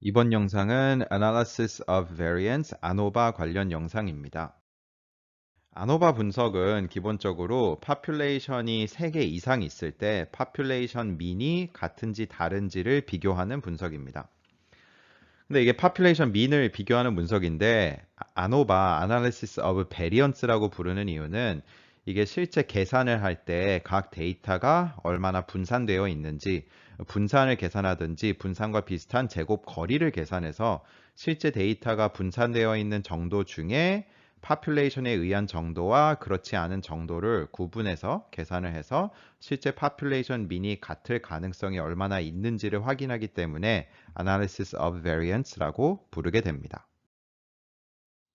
이번 영상은 Analysis of Variance, ANOVA 관련 영상입니다. ANOVA 분석은 기본적으로 population이 3개 이상 있을 때 population mean이 같은지 다른지를 비교하는 분석입니다. 근데 이게 population mean을 비교하는 분석인데 ANOVA, Analysis of Variance라고 부르는 이유는 이게 실제 계산을 할 때 각 데이터가 얼마나 분산되어 있는지 분산을 계산하든지 분산과 비슷한 제곱 거리를 계산해서 실제 데이터가 분산되어 있는 정도 중에 population에 의한 정도와 그렇지 않은 정도를 구분해서 계산을 해서 실제 population mean이 같을 가능성이 얼마나 있는지를 확인하기 때문에 Analysis of Variance라고 부르게 됩니다.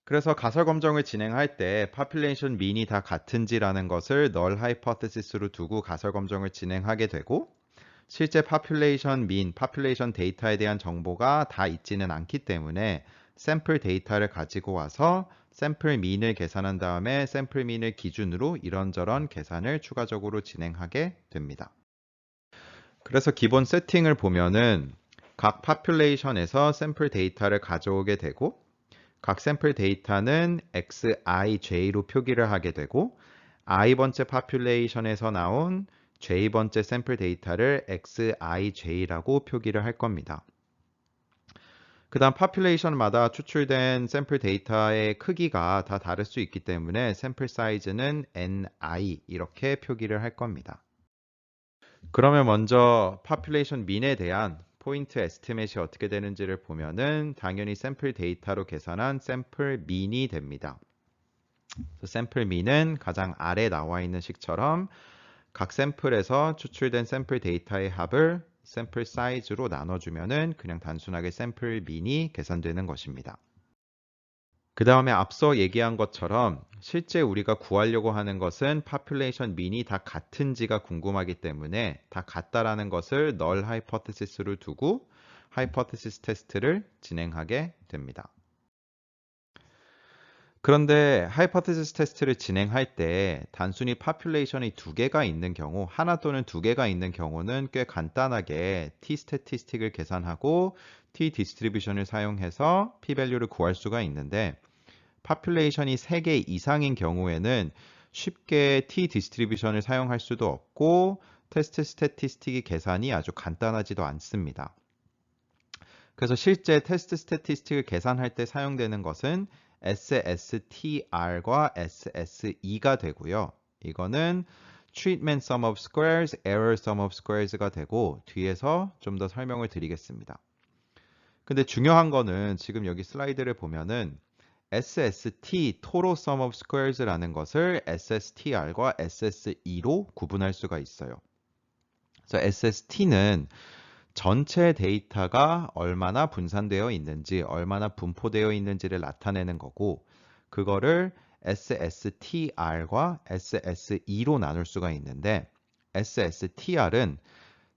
그래서 가설 검정을 진행할 때 population mean이 다 같은지라는 것을 null hypothesis로 두고 가설 검정을 진행하게 되고 실제 population mean, population 데이터에 대한 정보가 다 있지는 않기 때문에 샘플 데이터를 가지고 와서 샘플 mean을 계산한 다음에 샘플 mean을 기준으로 이런저런 계산을 추가적으로 진행하게 됩니다. 그래서 기본 세팅을 보면은 각 population에서 샘플 데이터를 가져오게 되고 각 샘플 데이터는 xij로 표기를 하게 되고 i번째 population에서 나온 j번째 샘플 데이터를 xij라고 표기를 할 겁니다. 그 다음 population마다 추출된 샘플 데이터의 크기가 다 다를 수 있기 때문에 샘플 사이즈는 ni 이렇게 표기를 할 겁니다. 그러면 먼저 population mean에 대한 포인트 에스티메이트가 어떻게 되는지를 보면은 당연히 샘플 데이터로 계산한 샘플 mean이 됩니다. 샘플 mean은 가장 아래 나와 있는 식처럼 각 샘플에서 추출된 샘플 데이터의 합을 샘플 사이즈로 나눠주면은 그냥 단순하게 샘플 mean이 계산되는 것입니다. 그 다음에 앞서 얘기한 것처럼 실제 우리가 구하려고 하는 것은 population mean이 다 같은지가 궁금하기 때문에 다 같다라는 것을 null hypothesis로 두고 hypothesis 테스트를 진행하게 됩니다. 그런데 hypothesis 테스트를 진행할 때 단순히 population이 두 개가 있는 경우, 하나 또는 두 개가 있는 경우는 꽤 간단하게 t-statistic을 계산하고 t-distribution을 사용해서 p-value를 구할 수가 있는데 population이 3개 이상인 경우에는 쉽게 t-distribution을 사용할 수도 없고 테스트 스태티스틱의 계산이 아주 간단하지도 않습니다. 그래서 실제 테스트 스태티스틱을 계산할 때 사용되는 것은 SSTR과 SSE가 되고요. 이거는 Treatment Sum of Squares, Error Sum of Squares가 되고 뒤에서 좀 더 설명을 드리겠습니다. 근데 중요한 거는 지금 여기 슬라이드를 보면은 SST, Total Sum of Squares라는 것을 SSTR과 SSE로 구분할 수가 있어요. 그래서 SST는 전체 데이터가 얼마나 분산되어 있는지, 얼마나 분포되어 있는지를 나타내는 거고, 그거를 SSTR과 SSE로 나눌 수가 있는데, SSTR은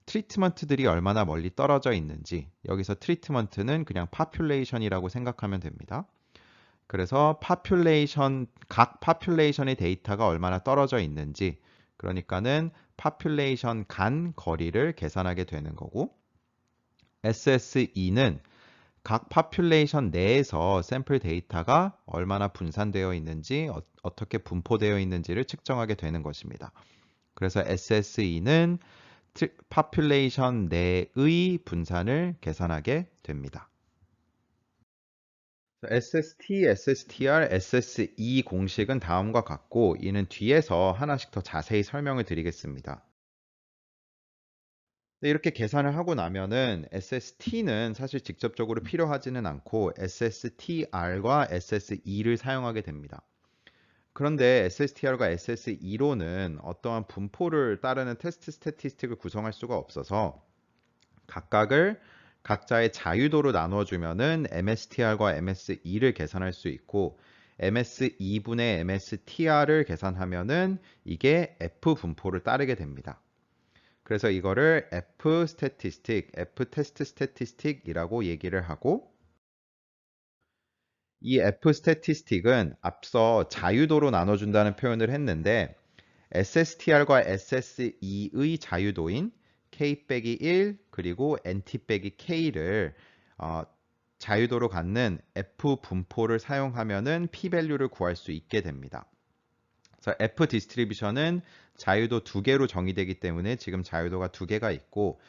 트리트먼트들이 얼마나 멀리 떨어져 있는지, 여기서 트리트먼트는 그냥 population이라고 생각하면 됩니다. 그래서 각 population의 데이터가 얼마나 떨어져 있는지, 그러니까는 population 간 거리를 계산하게 되는 거고, SSE는 각 population 내에서 샘플 데이터가 얼마나 분산되어 있는지, 어떻게 분포되어 있는지를 측정하게 되는 것입니다. 그래서 SSE는 population 내의 분산을 계산하게 됩니다. SST, SSTR, SSE 공식은 다음과 같고 이는 뒤에서 하나씩 더 자세히 설명을 드리겠습니다. 이렇게 계산을 하고 나면은 SST는 사실 직접적으로 필요하지는 않고 SSTR과 SSE를 사용하게 됩니다. 그런데 SSTR과 SSE로는 어떠한 분포를 따르는 테스트 스태티스틱을 구성할 수가 없어서 각각을 각자의 자유도로 나눠주면은 MSTR과 MSE를 계산할 수 있고 MS2분의 MSTR을 계산하면은 이게 F 분포를 따르게 됩니다. 그래서 이거를 F 스태티스틱, F 테스트 스태티스틱이라고 얘기를 하고 이 F 스태티스틱은 앞서 자유도로 나눠준다는 표현을 했는데 SSTR과 SSE의 자유도인 K 빼기 1 그리고 NT 빼기 K를 자유도로 갖는 F 분포를 사용하면은 p-value를 구할 수 있게 됩니다. 그래서 F 디스트리뷰션은 자유도 두 개로 정의되기 때문에 지금 자유도가 두 개가 있고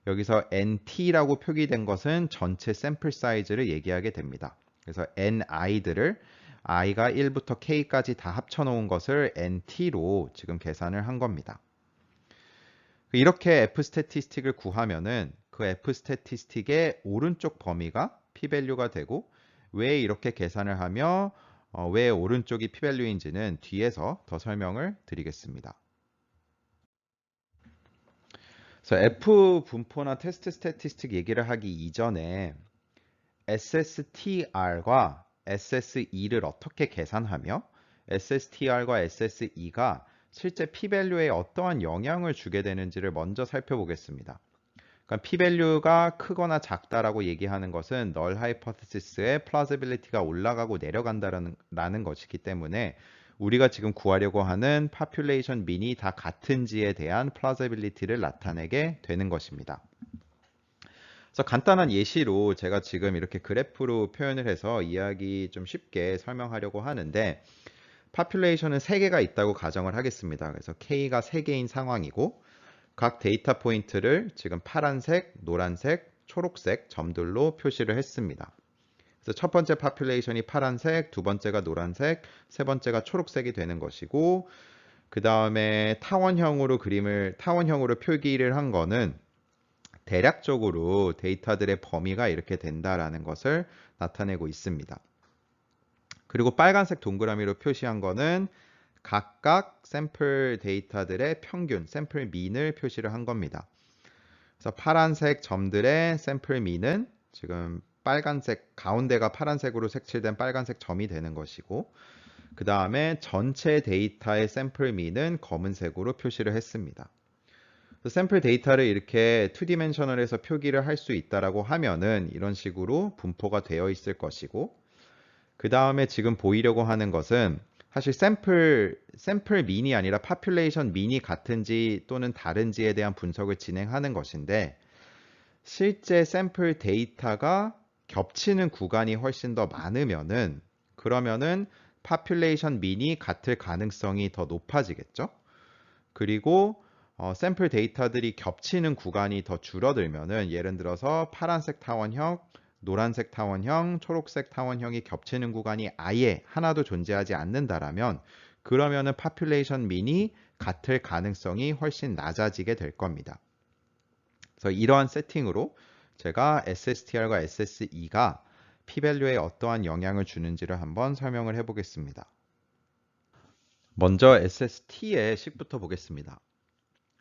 여기서 NT라고 표기된 것은 전체 샘플 사이즈를 얘기하게 됩니다. 그래서 NI들을 i가 1부터 k까지 다 합쳐놓은 것을 NT로 지금 계산을 한 겁니다. 이렇게 F 스태티스틱을 구하면은 그 F 스태티스틱의 오른쪽 범위가 p-value가 되고 왜 이렇게 계산을 하며 왜 오른쪽이 p-value인지는 뒤에서 더 설명을 드리겠습니다. 그래서 F 분포나 테스트 스태티스틱 얘기를 하기 이전에 SSTR과 SSE를 어떻게 계산하며 SSTR과 SSE가 실제 p-value에 어떠한 영향을 주게 되는지를 먼저 살펴보겠습니다. 그러니까 p-value가 크거나 작다라고 얘기하는 것은 null hypothesis의 plausibility가 올라가고 내려간다라는 것이기 때문에 우리가 지금 구하려고 하는 population mean이 다 같은지에 대한 plausibility를 나타내게 되는 것입니다. 그래서 간단한 예시로 제가 지금 이렇게 그래프로 표현을 해서 이야기 좀 쉽게 설명하려고 하는데 population은 3개가 있다고 가정을 하겠습니다. 그래서 K가 3개인 상황이고 각 데이터 포인트를 지금 파란색, 노란색, 초록색 점들로 표시를 했습니다. 그래서 첫 번째 population이 파란색, 두 번째가 노란색, 세 번째가 초록색이 되는 것이고 그 다음에 타원형으로 표기를 한 거는 대략적으로 데이터들의 범위가 이렇게 된다라는 것을 나타내고 있습니다. 그리고 빨간색 동그라미로 표시한 거는 각각 샘플 데이터들의 평균, 샘플 민을 표시를 한 겁니다. 그래서 파란색 점들의 샘플 민은 지금 빨간색, 가운데가 파란색으로 색칠된 빨간색 점이 되는 것이고 그 다음에 전체 데이터의 샘플 민은 검은색으로 표시를 했습니다. 샘플 데이터를 이렇게 2디멘셔널에서 표기를 할 수 있다라고 하면은 이런 식으로 분포가 되어 있을 것이고 그 다음에 지금 보이려고 하는 것은 사실 샘플 민이 아니라 population 민이 같은지 또는 다른지에 대한 분석을 진행하는 것인데 실제 샘플 데이터가 겹치는 구간이 훨씬 더 많으면은 그러면은 population 민이 같을 가능성이 더 높아지겠죠. 그리고 샘플 데이터들이 겹치는 구간이 더 줄어들면은 예를 들어서 파란색 타원형, 노란색 타원형, 초록색 타원형이 겹치는 구간이 아예 하나도 존재하지 않는다라면 그러면은 population 민이 같을 가능성이 훨씬 낮아지게 될 겁니다. 그래서 이러한 세팅으로 제가 SSTR과 SSE가 p-value에 어떠한 영향을 주는지를 한번 설명을 해보겠습니다. 먼저 SST의 식부터 보겠습니다.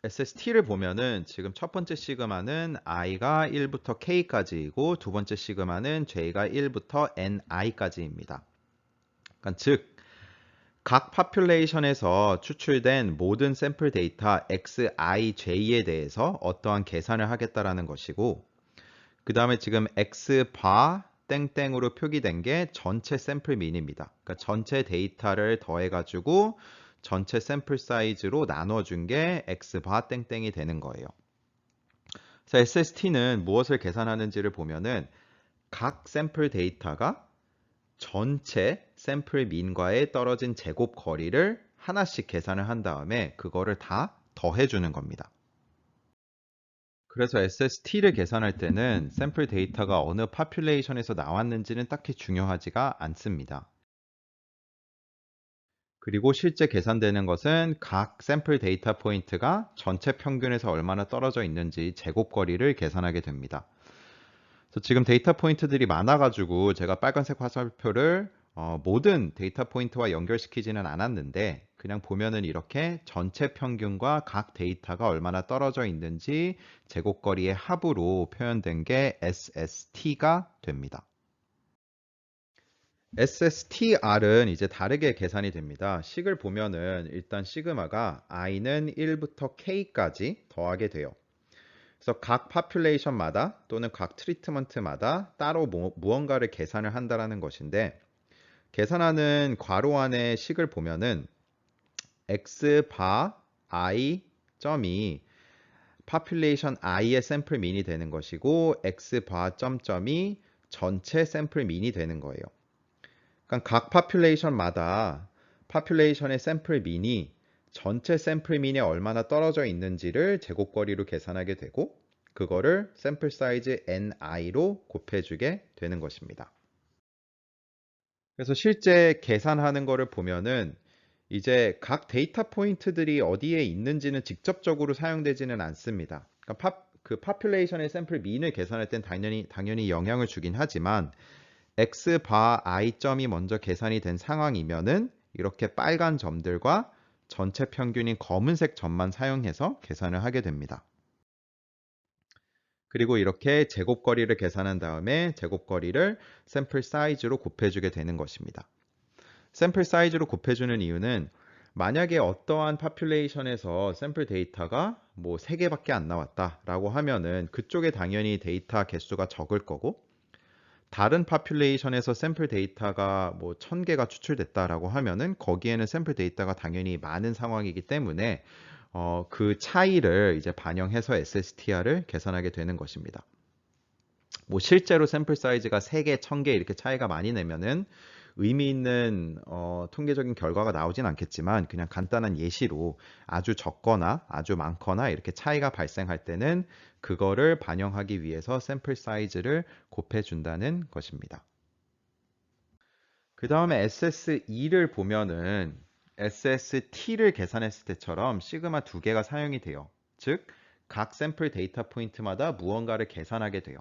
SST를 보면은 지금 첫 번째 시그마는 i가 1부터 k까지이고 두 번째 시그마는 j가 1부터 ni까지입니다. 그러니까 즉 각 population에서 추출된 모든 샘플 데이터 xij에 대해서 어떠한 계산을 하겠다라는 것이고 그 다음에 지금 xbar 땡땡으로 표기된 게 전체 샘플 민입니다. 그러니까 전체 데이터를 더해가지고 전체 샘플 사이즈로 나눠준 게 xbar 땡땡이 되는 거예요. 그래서 SST는 무엇을 계산하는지를 보면은 각 샘플 데이터가 전체 샘플 민과의 떨어진 제곱 거리를 하나씩 계산을 한 다음에 그거를 다 더해주는 겁니다. 그래서 SST를 계산할 때는 샘플 데이터가 어느 population에서 나왔는지는 딱히 중요하지가 않습니다. 그리고 실제 계산되는 것은 각 샘플 데이터 포인트가 전체 평균에서 얼마나 떨어져 있는지 제곱거리를 계산하게 됩니다. 그래서 지금 데이터 포인트들이 많아가지고 제가 빨간색 화살표를 모든 데이터 포인트와 연결시키지는 않았는데 그냥 보면은 이렇게 전체 평균과 각 데이터가 얼마나 떨어져 있는지 제곱거리의 합으로 표현된 게 SST가 됩니다. SSTR은 이제 다르게 계산이 됩니다. 식을 보면은 일단 시그마가 i는 1부터 k까지 더하게 돼요. 그래서 각 population마다 또는 각 트리트먼트마다 따로 무언가를 계산을 한다라는 것인데 계산하는 괄호 안에 식을 보면은 x 바 i 점이 population i의 샘플 민이 되는 것이고 x 바 점점이 전체 샘플 민이 되는 거예요. 그러니까 각 파퓰레이션마다 파퓰레이션의 샘플 민이 전체 샘플 민에 얼마나 떨어져 있는지를 제곱거리로 계산하게 되고 그거를 샘플 사이즈 ni로 곱해주게 되는 것입니다. 그래서 실제 계산하는 거를 보면은 이제 각 데이터 포인트들이 어디에 있는지는 직접적으로 사용되지는 않습니다. 그러니까 그 파퓰레이션의 샘플 민을 계산할 땐 당연히 영향을 주긴 하지만 x 바 i점이 먼저 계산이 된 상황이면은 이렇게 빨간 점들과 전체 평균인 검은색 점만 사용해서 계산을 하게 됩니다. 그리고 이렇게 제곱거리를 계산한 다음에 제곱거리를 샘플 사이즈로 곱해주게 되는 것입니다. 샘플 사이즈로 곱해주는 이유는 만약에 어떠한 파퓰레이션에서 샘플 데이터가 뭐 3개밖에 안 나왔다라고 하면은 그쪽에 당연히 데이터 개수가 적을 거고 다른 파퓰레이션에서 샘플 데이터가 뭐 1000개가 추출됐다라고 하면은 거기에는 샘플 데이터가 당연히 많은 상황이기 때문에 그 차이를 이제 반영해서 SSTR을 계산하게 되는 것입니다. 뭐 실제로 샘플 사이즈가 3개, 1000개 이렇게 차이가 많이 내면은 의미 있는 통계적인 결과가 나오진 않겠지만 그냥 간단한 예시로 아주 적거나 아주 많거나 이렇게 차이가 발생할 때는 그거를 반영하기 위해서 샘플 사이즈를 곱해준다는 것입니다. 그 다음에 SSE를 보면은 SST를 계산했을 때처럼 시그마 2개가 사용이 돼요. 즉, 각 샘플 데이터 포인트마다 무언가를 계산하게 돼요.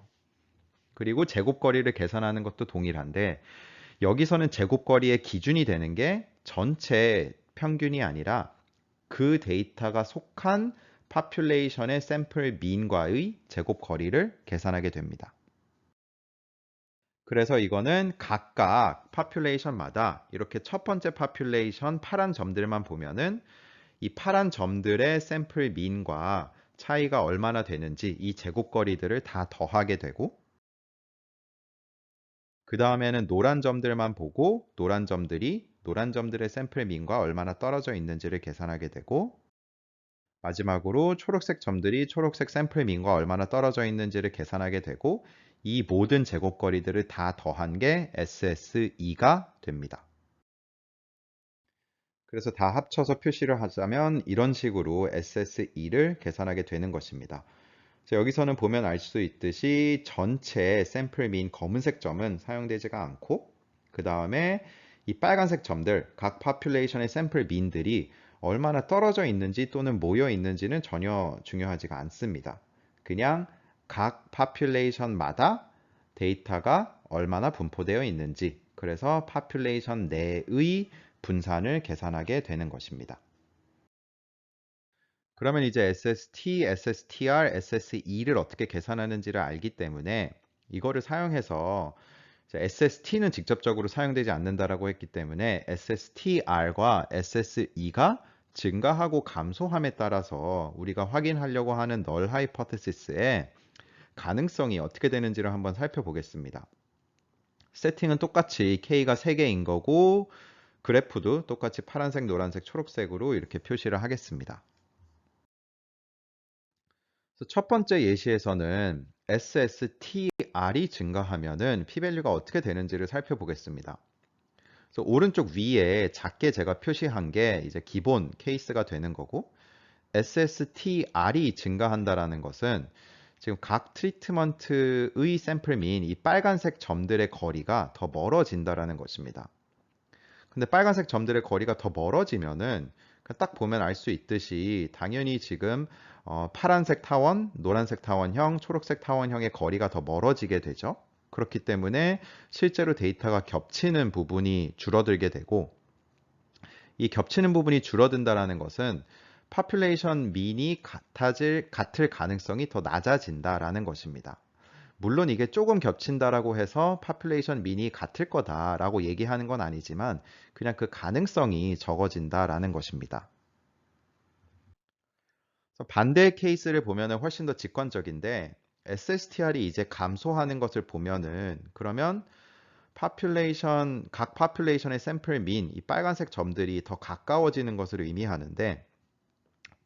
그리고 제곱거리를 계산하는 것도 동일한데 여기서는 제곱거리의 기준이 되는 게 전체 평균이 아니라 그 데이터가 속한 파퓰레이션의 샘플 민과의 제곱거리를 계산하게 됩니다. 그래서 이거는 각각 파퓰레이션마다 이렇게 첫 번째 파퓰레이션 파란 점들만 보면은 이 파란 점들의 샘플 민과 차이가 얼마나 되는지 이 제곱거리들을 다 더하게 되고 그 다음에는 노란 점들만 보고 노란 점들의 샘플 민과 얼마나 떨어져 있는지를 계산하게 되고 마지막으로 초록색 점들이 초록색 샘플 민과 얼마나 떨어져 있는지를 계산하게 되고 이 모든 제곱거리들을 다 더한 게 SSE가 됩니다. 그래서 다 합쳐서 표시를 하자면 이런 식으로 SSE를 계산하게 되는 것입니다. 여기서는 보면 알 수 있듯이 전체 샘플 민 검은색 점은 사용되지가 않고 그 다음에 이 빨간색 점들 각 파퓰레이션의 샘플 민들이 얼마나 떨어져 있는지 또는 모여 있는지는 전혀 중요하지가 않습니다. 그냥 각 파퓰레이션마다 데이터가 얼마나 분포되어 있는지 그래서 파퓰레이션 내의 분산을 계산하게 되는 것입니다. 그러면 이제 SST, SSTR, SSE를 어떻게 계산하는지를 알기 때문에 이거를 사용해서 SST는 직접적으로 사용되지 않는다라고 했기 때문에 SSTR과 SSE가 증가하고 감소함에 따라서 우리가 확인하려고 하는 널 하이포테시스의 가능성이 어떻게 되는지를 한번 살펴보겠습니다. 세팅은 똑같이 K가 3개인 거고 그래프도 똑같이 파란색, 노란색, 초록색으로 이렇게 표시를 하겠습니다. 첫 번째 예시에서는 SSTR이 증가하면은 p-value가 어떻게 되는지를 살펴보겠습니다. 그래서 오른쪽 위에 작게 제가 표시한 게 이제 기본 케이스가 되는 거고 SSTR이 증가한다라는 것은 지금 각 트리트먼트의 샘플 민 이 빨간색 점들의 거리가 더 멀어진다라는 것입니다. 근데 빨간색 점들의 거리가 더 멀어지면은 딱 보면 알 수 있듯이 당연히 지금 파란색 타원, 노란색 타원형, 초록색 타원형의 거리가 더 멀어지게 되죠. 그렇기 때문에 실제로 데이터가 겹치는 부분이 줄어들게 되고 이 겹치는 부분이 줄어든다라는 것은 파퓰레이션 민이 같을 가능성이 더 낮아진다라는 것입니다. 물론 이게 조금 겹친다라고 해서 파퓰레이션 민이 같을 거다라고 얘기하는 건 아니지만 그냥 그 가능성이 적어진다라는 것입니다. 반대의 케이스를 보면은 훨씬 더 직관적인데 SSTR이 이제 감소하는 것을 보면은 그러면 각 파퓰레이션의 샘플 민, 이 빨간색 점들이 더 가까워지는 것을 의미하는데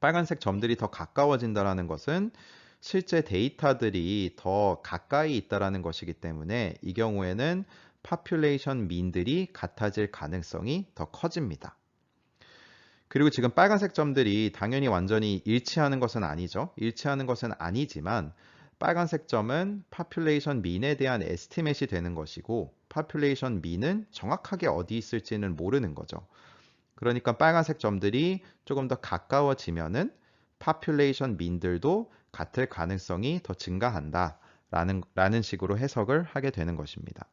빨간색 점들이 더 가까워진다라는 것은 실제 데이터들이 더 가까이 있다라는 것이기 때문에 이 경우에는 population mean들이 같아질 가능성이 더 커집니다. 그리고 지금 빨간색 점들이 당연히 완전히 일치하는 것은 아니죠. 일치하는 것은 아니지만 빨간색 점은 population mean에 대한 에스티메이트이 되는 것이고 population mean은 정확하게 어디 있을지는 모르는 거죠. 그러니까 빨간색 점들이 조금 더 가까워지면은 population mean들도 같을 가능성이 더 증가한다 라는 식으로 해석을 하게 되는 것입니다.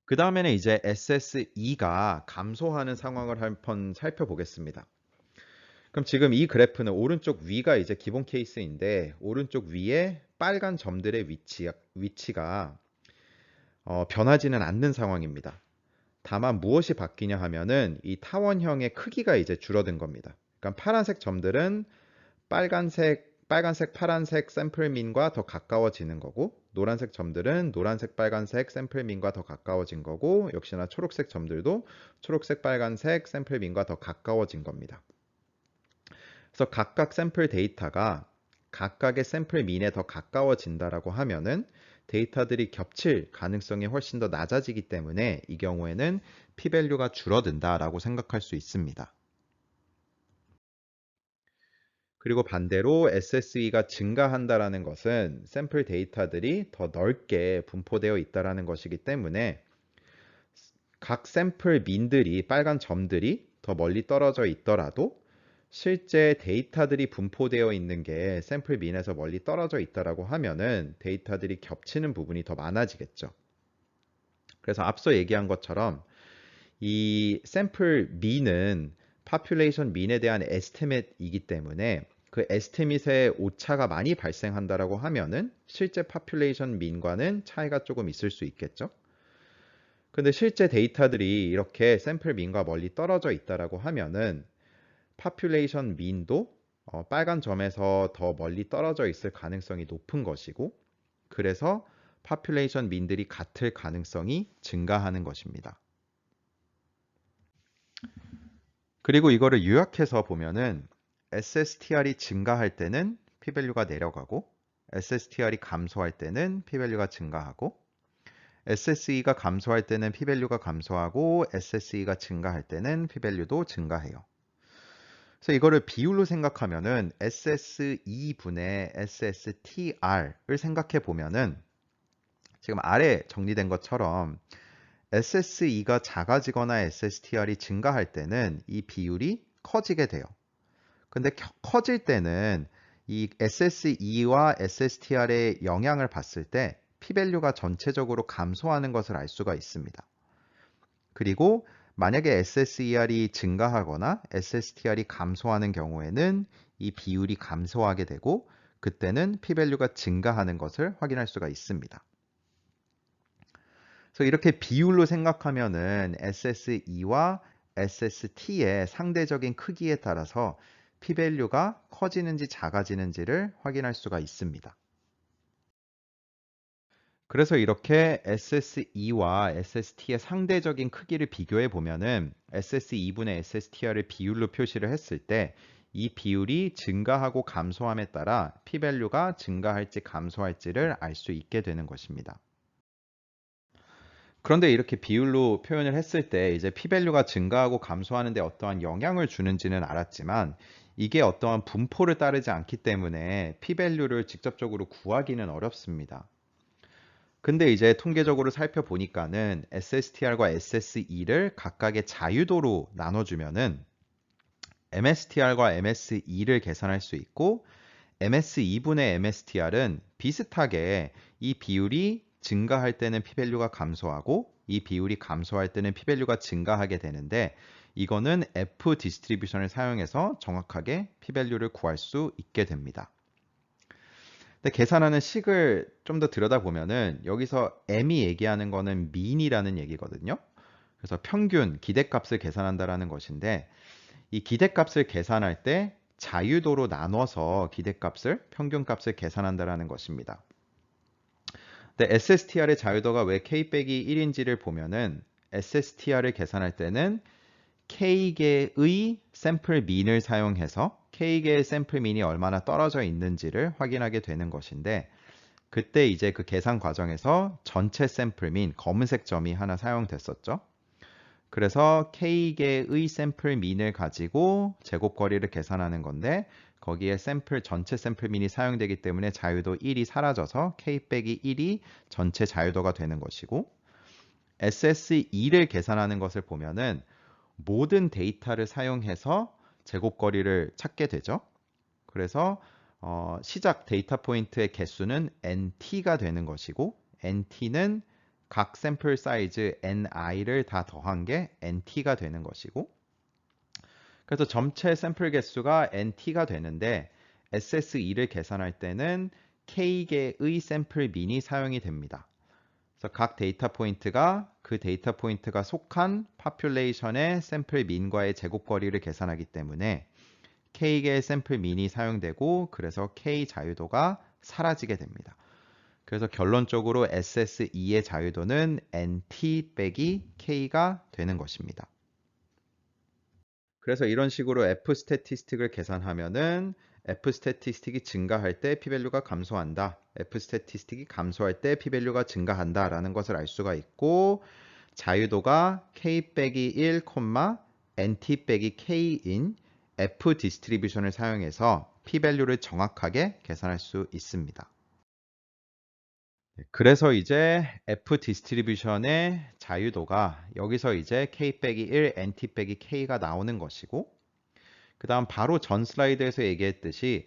그 다음에는 이제 SSE가 감소하는 상황을 한번 살펴보겠습니다. 그럼 지금 이 그래프는 오른쪽 위가 이제 기본 케이스인데 오른쪽 위에 빨간 점들의 위치가 변하지는 않는 상황입니다. 다만 무엇이 바뀌냐 하면은 이 타원형의 크기가 이제 줄어든 겁니다. 그러니까 파란색 점들은 빨간색, 파란색 샘플민과 더 가까워지는 거고 노란색 점들은 노란색, 빨간색 샘플민과 더 가까워진 거고 역시나 초록색 점들도 초록색, 빨간색 샘플민과 더 가까워진 겁니다. 그래서 각각 샘플 데이터가 각각의 샘플민에 더 가까워진다라고 하면은 데이터들이 겹칠 가능성이 훨씬 더 낮아지기 때문에 이 경우에는 p-value가 줄어든다라고 생각할 수 있습니다. 그리고 반대로 SSE가 증가한다라는 것은 샘플 데이터들이 더 넓게 분포되어 있다라는 것이기 때문에 각 샘플 민들이 빨간 점들이 더 멀리 떨어져 있더라도 실제 데이터들이 분포되어 있는 게 샘플 민에서 멀리 떨어져 있다라고 하면은 데이터들이 겹치는 부분이 더 많아지겠죠. 그래서 앞서 얘기한 것처럼 이 샘플 민은 population 민에 대한 에스티메이트이기 때문에 그 에스티메이트에 오차가 많이 발생한다라고 하면은 실제 population 민과는 차이가 조금 있을 수 있겠죠. 근데 실제 데이터들이 이렇게 샘플 민과 멀리 떨어져 있다라고 하면은 population mean도 빨간 점에서 더 멀리 떨어져 있을 가능성이 높은 것이고 그래서 population mean들이 같을 가능성이 증가하는 것입니다. 그리고 이거를 요약해서 보면은 SSTR이 증가할 때는 p-value가 내려가고 SSTR이 감소할 때는 p-value가 증가하고 SSE가 감소할 때는 p-value가 감소하고 SSE가 증가할 때는 p-value도 증가해요. 그래서 이거를 비율로 생각하면은 SSE분의 SSTR을 생각해 보면은 지금 아래 정리된 것처럼 SSE가 작아지거나 SSTR이 증가할 때는 이 비율이 커지게 돼요. 근데 커질 때는 이 SSE와 SSTR의 영향을 봤을 때 p-value가 전체적으로 감소하는 것을 알 수가 있습니다. 그리고 만약에 SSER이 증가하거나 SSTR이 감소하는 경우에는 이 비율이 감소하게 되고 그때는 p-value가 증가하는 것을 확인할 수가 있습니다. 그래서 이렇게 비율로 생각하면은 SSE와 SST의 상대적인 크기에 따라서 p-value가 커지는지 작아지는지를 확인할 수가 있습니다. 그래서 이렇게 SSE와 SST의 상대적인 크기를 비교해 보면은 SSE분의 SSTR을 비율로 표시를 했을 때 이 비율이 증가하고 감소함에 따라 p-value가 증가할지 감소할지를 알 수 있게 되는 것입니다. 그런데 이렇게 비율로 표현을 했을 때 이제 p-value가 증가하고 감소하는 데 어떠한 영향을 주는지는 알았지만 이게 어떠한 분포를 따르지 않기 때문에 p-value를 직접적으로 구하기는 어렵습니다. 근데 이제 통계적으로 살펴보니까는 SSTR과 SSE를 각각의 자유도로 나눠주면은 MSTR과 MSE를 계산할 수 있고 MS2분의 MSTR은 비슷하게 이 비율이 증가할 때는 p-value가 감소하고 이 비율이 감소할 때는 p-value가 증가하게 되는데 이거는 F 디스트리뷰션을 사용해서 정확하게 p-value를 구할 수 있게 됩니다. 근데 계산하는 식을 좀 더 들여다보면은 여기서 M이 얘기하는 거는 mean이라는 얘기거든요. 그래서 평균, 기대값을 계산한다라는 것인데 이 기대값을 계산할 때 자유도로 나눠서 기대값을, 평균값을 계산한다라는 것입니다. 근데 SSTR의 자유도가 왜 K-1인지를 보면은 SSTR을 계산할 때는 K개의 샘플 민을 사용해서 K개의 샘플 민이 얼마나 떨어져 있는지를 확인하게 되는 것인데, 그때 이제 그 계산 과정에서 전체 샘플 민, 검은색 점이 하나 사용됐었죠. 그래서 K개의 샘플 민을 가지고 제곱거리를 계산하는 건데, 거기에 전체 샘플 민이 사용되기 때문에 자유도 1이 사라져서 K 빼기 1이 전체 자유도가 되는 것이고, SSE를 계산하는 것을 보면은 모든 데이터를 사용해서 제곱거리를 찾게 되죠. 그래서 시작 데이터 포인트의 개수는 NT가 되는 것이고, NT는 각 샘플 사이즈 NI를 다 더한 게 NT가 되는 것이고, 그래서 전체 샘플 개수가 NT가 되는데 SSE를 계산할 때는 K개의 샘플 민이 사용이 됩니다. 그래서 각 데이터 포인트가 그 데이터 포인트가 속한 파퓰레이션의 샘플 민과의 제곱거리를 계산하기 때문에 K개의 샘플 민이 사용되고, 그래서 K 자유도가 사라지게 됩니다. 그래서 결론적으로 SSE의 자유도는 NT 빼기 K가 되는 것입니다. 그래서 이런 식으로 F 스태티스틱을 계산하면은 F 스태티스틱이 증가할 때 P-밸류가 감소한다. F 스태티스틱이 감소할 때 P-밸류가 증가한다 라는 것을 알 수가 있고, 자유도가 K 빼기 1, NT 빼기 K인 F 디스트리뷰션을 사용해서 P-밸류를 정확하게 계산할 수 있습니다. 그래서 이제 F 디스트리뷰션의 자유도가 여기서 이제 K 빼기 1, NT 빼기 K가 나오는 것이고, 그 다음 바로 전 슬라이드에서 얘기했듯이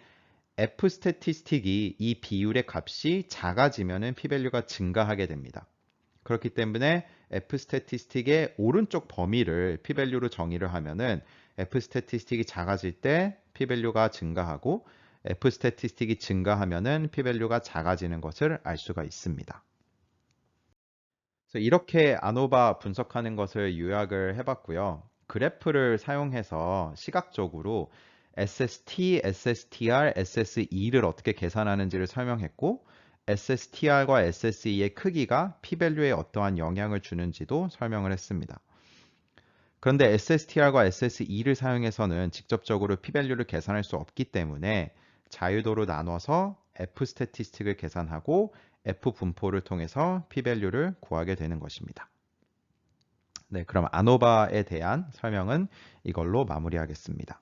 F 스태티스틱이 이 비율의 값이 작아지면은 P-밸류가 증가하게 됩니다. 그렇기 때문에 F 스태티스틱의 오른쪽 범위를 P-밸류로 정의를 하면은 F 스태티스틱이 작아질 때 P-밸류가 증가하고, F 스태티스틱이 증가하면은 P-밸류가 작아지는 것을 알 수가 있습니다. 그래서 이렇게 아노바 분석하는 것을 요약을 해봤고요. 그래프를 사용해서 시각적으로 SST, SSTR, SSE를 어떻게 계산하는지를 설명했고, SSTR과 SSE의 크기가 P-밸류에 어떠한 영향을 주는지도 설명을 했습니다. 그런데 SSTR과 SSE를 사용해서는 직접적으로 P-밸류를 계산할 수 없기 때문에 자유도로 나눠서 F 스태티스틱을 계산하고 F 분포를 통해서 P-밸류를 구하게 되는 것입니다. 네, 그럼 아노바에 대한 설명은 이걸로 마무리하겠습니다.